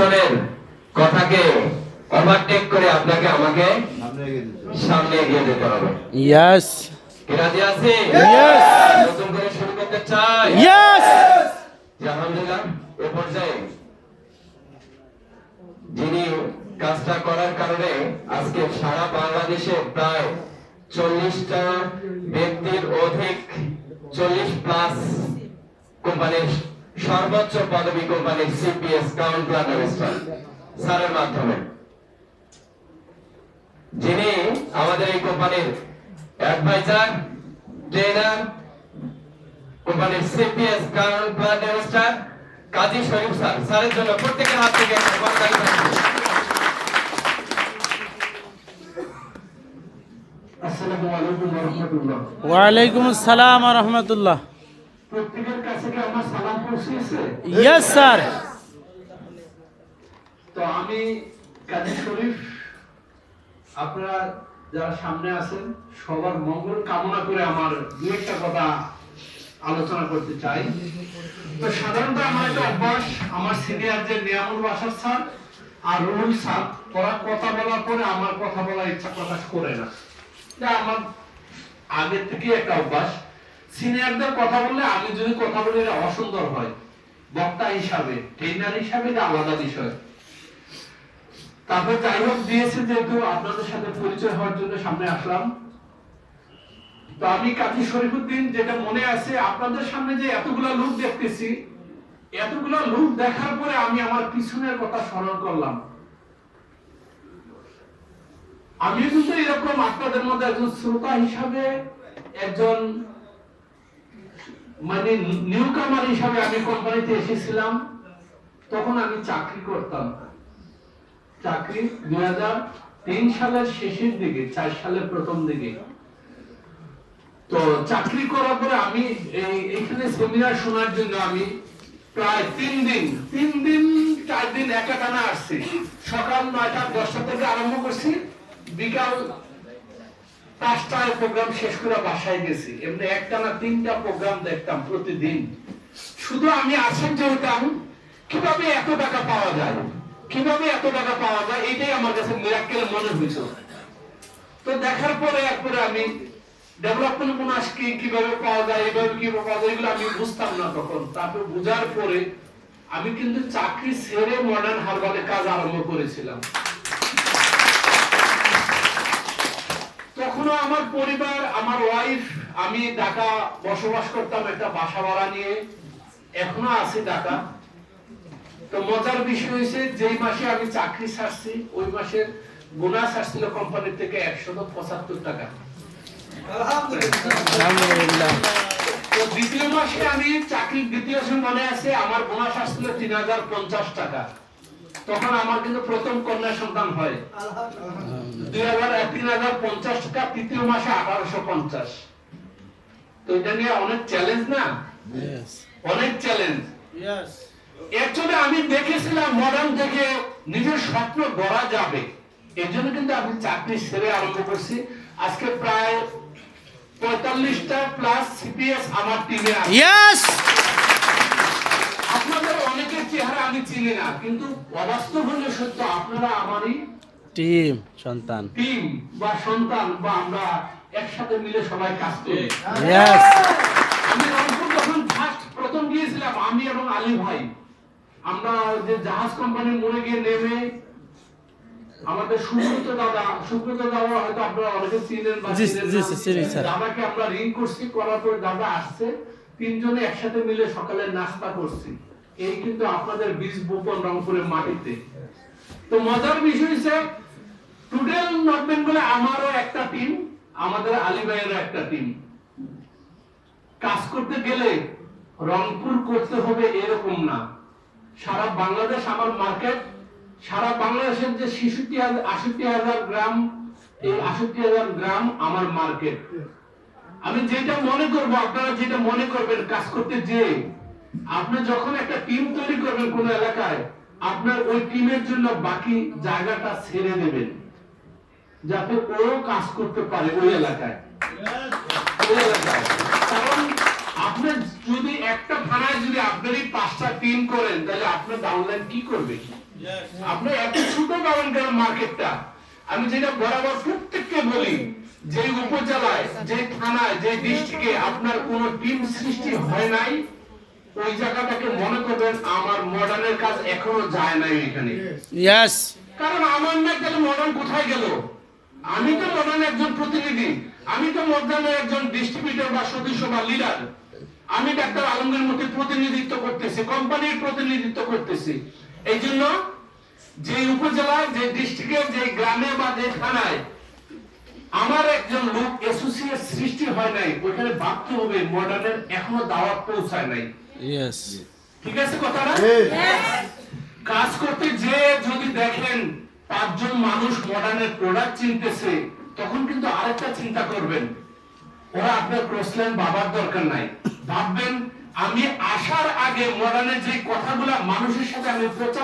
পিছনের কথাকে ওভারটেক করে আপনাকে আমাকে সামনে এগিয়ে যেতে হবে। ইয়েস কি রাজি আছি? ইয়েস নতুন করে শুরু করতে চাই। ইয়েস আলহামদুলিল্লাহ এ পর্যায়ে যিনি কাজটা করার কারণে আজকে সারা বাংলাদেশে প্রায় 40টা ব্যক্তির অধিক 40+ কোম্পানির সর্বোচ্চ পদবী কোম্পানির সিপিএস কাউন্টার রেজিস্ট্রার স্যারের মাধ্যমে যিনি আমাদের এই কোম্পানির অ্যাডভাইজার ট্রেনার কোম্পানির সিপিএস কাউন্টার রেজিস্ট্রার কাজী শরীফ স্যার স্যারের জন্য প্রত্যেকের হাত থেকে আসসালামু আলাইকুম ওয়া রাহমাতুল্লাহ। ওয়া আলাইকুম আসসালাম ওয়া রাহমাতুল্লাহ। প্রত্যেকের কাছে কি আমার সালাম পৌঁছেছে? Yes sir. তো আমি কাজী শরীফ, আপনারা যারা সামনে আছেন সবার মঙ্গল কামনা করে আমার দু একটা কথা আলোচনা করতে চাই। তো সাধারণত আমার একটা অভ্যাস, আমার সিনিয়র যে নিয়ামুল বাসার স্যার আর রুহুল স্যার, ওরা কথা বলার পরে আমার কথা বলার ইচ্ছা প্রকাশ করে না। এটা আমার আগে থেকে একটা অভ্যাস। সিনিয়রদের কথা বললে আমি যদি কথা বলি এটা অসুন্দর হয়, বক্তা হিসাবে ট্রেনার হিসাবে এটা আলাদা বিষয়। তারপর যাই হোক দিয়েছে, যেহেতু আপনাদের সাথে পরিচয় হওয়ার জন্য সামনে আসলাম। তো আমি কাজী শরীফুদ্দিন, যেটা মনে আছে আপনাদের সামনে যে এতগুলা লোক দেখতেছি, এতগুলা লোক দেখার পরে আমি আমার পিছনের কথা স্মরণ করলাম। আমি কিন্তু এরকম আপনাদের মধ্যে একজন শ্রোতা হিসাবে, একজন মানে নিউ কামার হিসাবে আমি কোম্পানিতে এসেছিলাম। তখন আমি চাকরি করতাম, চাকরি 2003 সালের শেষের দিকে, 4 সালের প্রথম দিকে। তো চাকরি করার পরে আমি এইখানে সেমিনার শোনার জন্য আমি প্রায় 3 দিন 4 দিন একাটানা আসছি। সকাল 9টা 10টা থেকে আরম্ভ করছি, বিকাল 5টায় প্রোগ্রাম শেষ করে বাসায় গেছি। এমনি একটানা 3টা প্রোগ্রাম দেখতাম প্রতিদিন। শুধু আমি আশ্চর্য হতাম কিভাবে এত টাকা পাওয়া যায়, কিভাবে এত টাকা পাওয়া যায়, এটাই আমার কাছে মিরাক্কেল মনে হয়েছিল। তো দেখার পরে একবারে আমি ডেভেলপমেন্ট বোনাস কিভাবে পাওয়া যায়, এইভাবে কিভাবে পাওয়া যায়, এগুলো আমি বুঝতাম না তখন। তারপর বোঝার পরে আমি কিন্তু চাকরি ছেড়ে মডার্ন হারবালে কাজ আরম্ভ করেছিলাম। তখনও আমার পরিবার, আমার ওয়াইফ, আমি ঢাকা বসবাস করতাম একটা বাসা ভাড়া নিয়ে, এখনো আছি ঢাকা। তো মজার বিষয় হয়েছে, যেই মাসে আমি চাকরি ছাড়ছি ওই মাসের বোনাস আসছিল কোম্পানি থেকে 175 টাকা। আলহামদুলিল্লাহ। তো দ্বিতীয় মাসে আমি চাকরির দ্বিতীয় মনে আছে আমার বোনাস আসছিল 3050 টাকা। তখন আমার কিন্তু প্রথম কন্যা সন্তান হয়। 3050 টাকা, তৃতীয় মাসে 1850। তো এটা নিয়ে অনেক চ্যালেঞ্জ না? অনেক চ্যালেঞ্জ। অ্যাকচুয়ালি আমি দেখেছিলাম মডার্ন থেকে নিজের স্বপ্ন গড়া যাবে, এর জন্য কিন্তু আমি চাকরি ছেড়ে আরম্ভ করছি। আজকে প্রায় 45টা প্লাস সিপিএস আমার টিমে আছে। ইয়েস। আপনাদের অনেকের চেহারা আমি চিনি না, কিন্তু অবাস্তব হলে সত্য, আপনারা আমারই টিম সন্তান, টিম বা সন্তান, বা আমরা একসাথে মিলে সবাই কাজ করি। ইয়েস। আমি রংপুর যখন প্রথম গিয়েছিলাম, আমি এবং আলী ভাই, আমরা যে জাহাজ কোম্পানির মোড়ে গিয়ে নেমে আমাদের সুব্রত দাদা হয়তো আপনারা অনেকে চিনেন বা দাদাকে আমরা রিং করছি, করার পরে দাদা আসছে, তিনজনে একসাথে মিলে সকালে নাস্তা করছি। এই কিন্তু আপনাদের বীজ বপন রংপুরের মাটিতে। তো মজার বিষয় হচ্ছে টুডেল নর্থ বেঙ্গলে আমারও একটা টিম, আমাদের আলী ভাইয়েরও একটা টিম। কাজ করতে গেলে রংপুর করতে হবে এরকম না, সারা বাংলাদেশ আমার মার্কেট। সারা বাংলাদেশের যে 68,000 গ্রাম, এই 68,000 গ্রাম আমার মার্কেট। আমি যেটা মনে করব, আপনারা যেটা মনে করবেন কাজ করতে, যে আপনি যখন একটা টিম তৈরি করবেন কোন এলাকায়, আপনার ওই টিমের জন্য বাকি জায়গাটা ছেড়ে দেবেন, যাতে ও কাজ করতে পারে ওই এলাকায়। কারণ আপনি যদি একটা থানায় যদি আপনারই 5টা টিম করেন তাহলে আপনার ডাউনলাইন কি করবে? আপনি এত ছোট ডাউন করেন মার্কেটটা। আমি যেটা বরাবর প্রত্যেককে বলি, যে উপজেলায়, যে থানায়, যে ডিস্ট্রিক্টে আপনার কোন টিম সৃষ্টি হয় নাই, ওই জায়গাটাকে মনে করবেন আমার মডার্নের কাজ এখনো যায় নাই এখানে। ইয়েস। কারণ আমার না গেলে মডার্ন কোথায় গেল? আমি তো মডার্নের একজন প্রতিনিধি, আমি তো মডার্নের একজন ডিস্ট্রিবিউটর বা সদস্য বা লিডার। আমি ডাক্তার আলমগীর মধ্যে প্রতিনিধিত্ব করতেছি, কোম্পানির প্রতিনিধিত্ব করতেছি। এই জন্য যে উপজেলায়, যে ডিস্ট্রিক্টে, যে গ্রামে বা যে থানায় আমার একজন লোক অ্যাসোসিয়েট সৃষ্টি হয় নাই, ওখানে ভাবতে হবে মডার্নের এখনো দাওয়াত পৌঁছায় নাই। ইয়েস। ঠিক আছে কথাটা? কাজ করতে যে যদি দেখেন 5 জন মানুষ মডার্নের প্রোডাক্ট চিনতেছে, তখন কিন্তু আরেকটা চিন্তা করবেন, ওরা আপনার ক্রসলাইন বাবার দরকার নাই। ভাববেন আমি আসার আগে মডার্নের যে কথাগুলা মানুষের সাথে আমি প্রচার